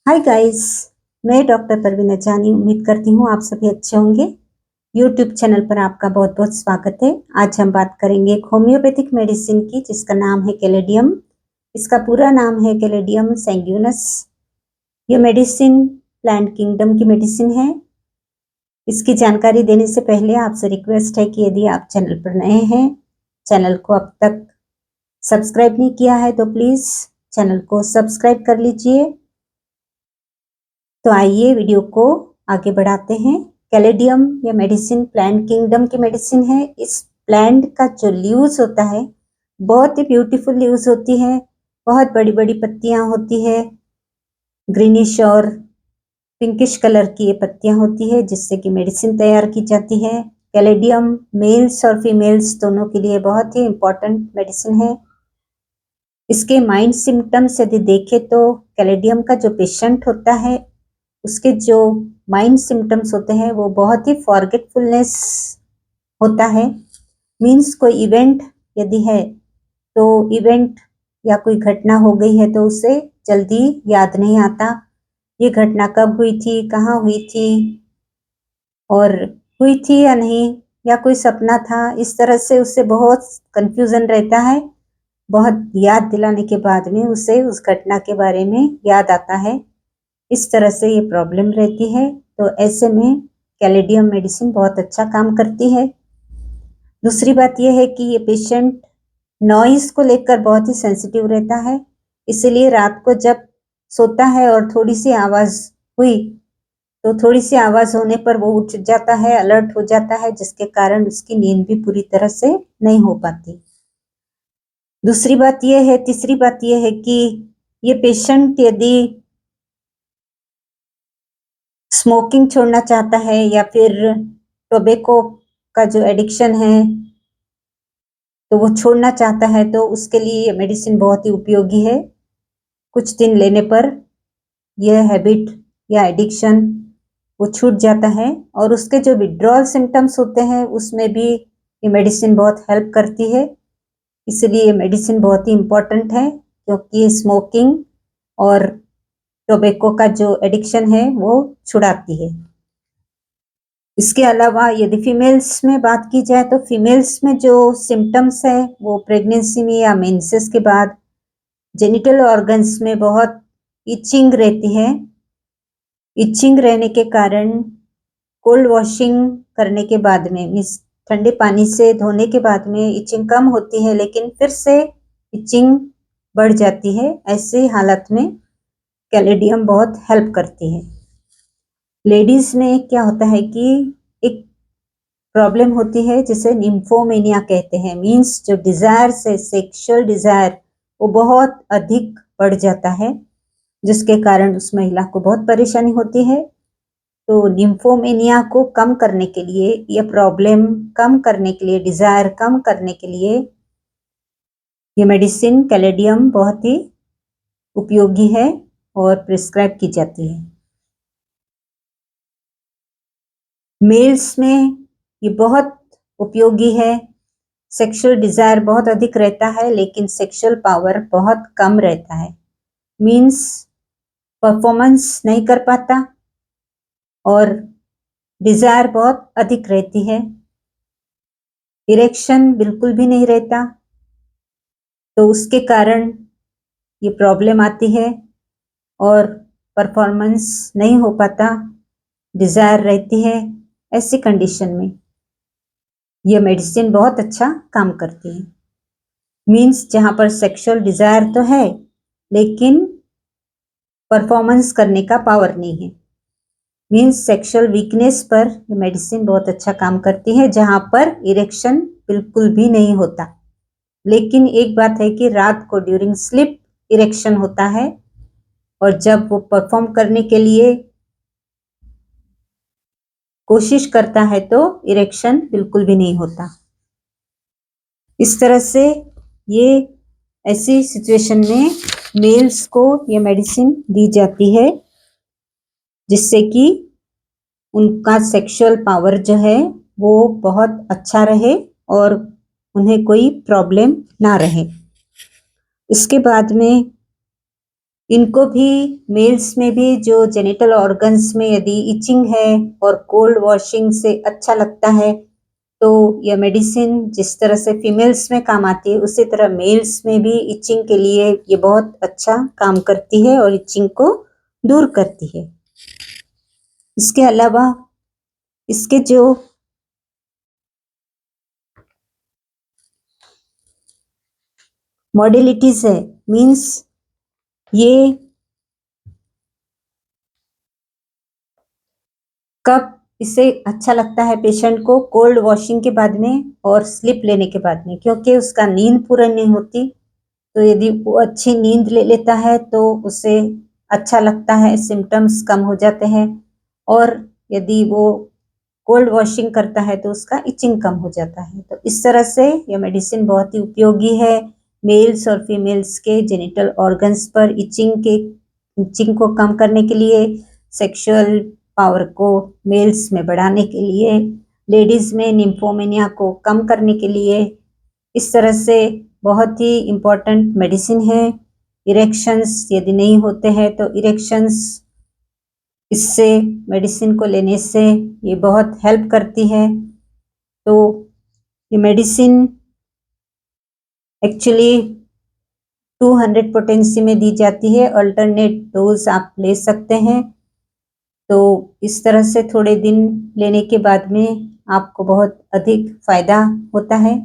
Hi guys. मैं doctor Parveen जानी उम्मीद करती हूँ आप सभी अच्छे होंगे। यूट्यूब चैनल पर आपका बहुत बहुत स्वागत है। आज हम बात करेंगे एक होम्योपैथिक मेडिसिन की जिसका नाम है कैलेडियम। इसका पूरा नाम है कैलेडियम सैंग्यूनस। ये मेडिसिन प्लांट किंगडम की मेडिसिन है। इसकी जानकारी देने से पहले आपसे रिक्वेस्ट है कि यदि आप चैनल पर नए हैं, चैनल को अब तक सब्सक्राइब नहीं किया है तो प्लीज़ चैनल को सब्सक्राइब कर लीजिए। तो आइए वीडियो को आगे बढ़ाते हैं। कैलेडियम या मेडिसिन प्लांट किंगडम की मेडिसिन है। इस प्लांट का जो लीव्स होता है बहुत ही ब्यूटीफुल लीव्स होती है। बहुत बड़ी बड़ी पत्तियां होती है, ग्रीनिश और पिंकिश कलर की ये पत्तियां होती है जिससे कि मेडिसिन तैयार की जाती है। कैलेडियम मेल्स और फीमेल्स दोनों के लिए बहुत ही इम्पोर्टेंट मेडिसिन है। इसके माइंड सिम्टम्स यदि देखें तो कैलेडियम का जो पेशेंट होता है उसके जो माइंड सिम्टम्स होते हैं वो बहुत ही फॉरगेटफुलनेस होता है। मीन्स कोई इवेंट यदि है तो इवेंट या कोई घटना हो गई है तो उसे जल्दी याद नहीं आता। ये घटना कब हुई थी, कहाँ हुई थी और हुई थी या नहीं, या कोई सपना था, इस तरह से उससे बहुत कंफ्यूजन रहता है। बहुत याद दिलाने के बाद में उसे उस घटना के बारे में याद आता है। इस तरह से ये प्रॉब्लम रहती है। तो ऐसे में कैलेडियम मेडिसिन बहुत अच्छा काम करती है। दूसरी बात यह है कि ये पेशेंट नॉइस को लेकर बहुत ही सेंसिटिव रहता है। इसलिए रात को जब सोता है और थोड़ी सी आवाज़ हुई तो थोड़ी सी आवाज़ होने पर वो उठ जाता है, अलर्ट हो जाता है, जिसके कारण उसकी नींद भी पूरी तरह से नहीं हो पाती। तीसरी बात यह है कि ये पेशेंट यदि स्मोकिंग छोड़ना चाहता है या फिर टोबैको का जो एडिक्शन है तो वो छोड़ना चाहता है तो उसके लिए ये मेडिसिन बहुत ही उपयोगी है। कुछ दिन लेने पर यह हैबिट या एडिक्शन वो छूट जाता है और उसके जो विड्रॉल सिम्टम्स होते हैं उसमें भी ये मेडिसिन बहुत हेल्प करती है। इसलिए ये मेडिसिन बहुत ही इम्पोर्टेंट है क्योंकि स्मोकिंग और टोबैको का जो एडिक्शन है वो छुड़ाती है। इसके अलावा यदि फीमेल्स में बात की जाए तो फीमेल्स में जो सिम्टम्स है वो प्रेगनेंसी में या मेंसेस के बाद जेनिटल ऑर्गन्स में बहुत इचिंग रहती है। इचिंग रहने के कारण कोल्ड वॉशिंग करने के बाद में मीन्स ठंडे पानी से धोने के बाद में इचिंग कम होती है लेकिन फिर से इचिंग बढ़ जाती है। ऐसे हालत में कैलेडियम बहुत हेल्प करती है। लेडीज में क्या होता है कि एक प्रॉब्लम होती है जिसे निम्फोमेनिया कहते हैं। मीन्स जो डिजायर से सेक्सुअल डिजायर वो बहुत अधिक बढ़ जाता है जिसके कारण उस महिला को बहुत परेशानी होती है। तो निम्फोमेनिया को कम करने के लिए, यह प्रॉब्लम कम करने के लिए, डिजायर कम करने के लिए ये मेडिसिन कैलेडियम बहुत ही उपयोगी है और प्रिस्क्राइब की जाती है। मेल्स में ये बहुत उपयोगी है। सेक्सुअल डिजायर बहुत अधिक रहता है लेकिन सेक्सुअल पावर बहुत कम रहता है। मीन्स परफॉर्मेंस नहीं कर पाता और डिजायर बहुत अधिक रहती है। इरेक्शन बिल्कुल भी नहीं रहता तो उसके कारण ये प्रॉब्लम आती है और परफॉर्मेंस नहीं हो पाता, डिजायर रहती है। ऐसी कंडीशन में यह मेडिसिन बहुत अच्छा काम करती है। मीन्स जहाँ पर सेक्सुअल डिजायर तो है लेकिन परफॉर्मेंस करने का पावर नहीं है। मीन्स सेक्सुअल वीकनेस पर ये मेडिसिन बहुत अच्छा काम करती है जहाँ पर इरेक्शन बिल्कुल भी नहीं होता। लेकिन एक बात है कि रात को ड्यूरिंग स्लीप इरेक्शन होता है और जब वो परफॉर्म करने के लिए कोशिश करता है तो इरेक्शन बिल्कुल भी नहीं होता। इस तरह से ये ऐसी सिचुएशन में मेल्स को ये मेडिसिन दी जाती है जिससे कि उनका सेक्सुअल पावर जो है वो बहुत अच्छा रहे और उन्हें कोई प्रॉब्लम ना रहे। इसके बाद में इनको भी मेल्स में भी जो जेनिटल ऑर्गन्स में यदि इचिंग है और कोल्ड वॉशिंग से अच्छा लगता है, तो यह मेडिसिन जिस तरह से फीमेल्स में काम आती है उसी तरह मेल्स में भी इचिंग के लिए ये बहुत अच्छा काम करती है और इचिंग को दूर करती है। इसके अलावा इसके जो मॉडलिटीज है, मीन्स ये कब इसे अच्छा लगता है पेशेंट को कोल्ड वॉशिंग के बाद में और स्लिप लेने के बाद में, क्योंकि उसका नींद पूरा नहीं होती। तो यदि वो अच्छी नींद ले लेता है तो उसे अच्छा लगता है, सिम्टम्स कम हो जाते हैं। और यदि वो कोल्ड वॉशिंग करता है तो उसका इचिंग कम हो जाता है। तो इस तरह से यह मेडिसिन बहुत ही उपयोगी है मेल्स और फीमेल्स के जेनिटल ऑर्गन्स पर इचिंग को कम करने के लिए, सेक्सुअल पावर को मेल्स में बढ़ाने के लिए, लेडीज में निम्फोमेनिया को कम करने के लिए। इस तरह से बहुत ही इम्पोर्टेंट मेडिसिन है। इरेक्शंस यदि नहीं होते हैं तो इरेक्शंस इससे मेडिसिन को लेने से ये बहुत हेल्प करती है। तो ये मेडिसिन एक्चुअली 200 पोटेंसी में दी जाती है, अल्टरनेट डोज आप ले सकते हैं। तो इस तरह से थोड़े दिन लेने के बाद में आपको बहुत अधिक फायदा होता है।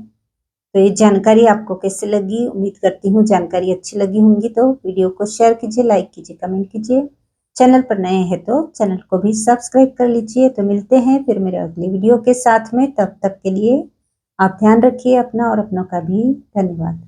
तो ये जानकारी आपको कैसे लगी, उम्मीद करती हूँ जानकारी अच्छी लगी होंगी। तो वीडियो को शेयर कीजिए, लाइक कीजिए, कमेंट कीजिए। चैनल पर नए हैं तो चैनल को भी सब्सक्राइब कर लीजिए। तो मिलते हैं फिर मेरे अगली वीडियो के साथ में, तब तक के लिए आप ध्यान रखिए अपना और अपनों का भी। धन्यवाद।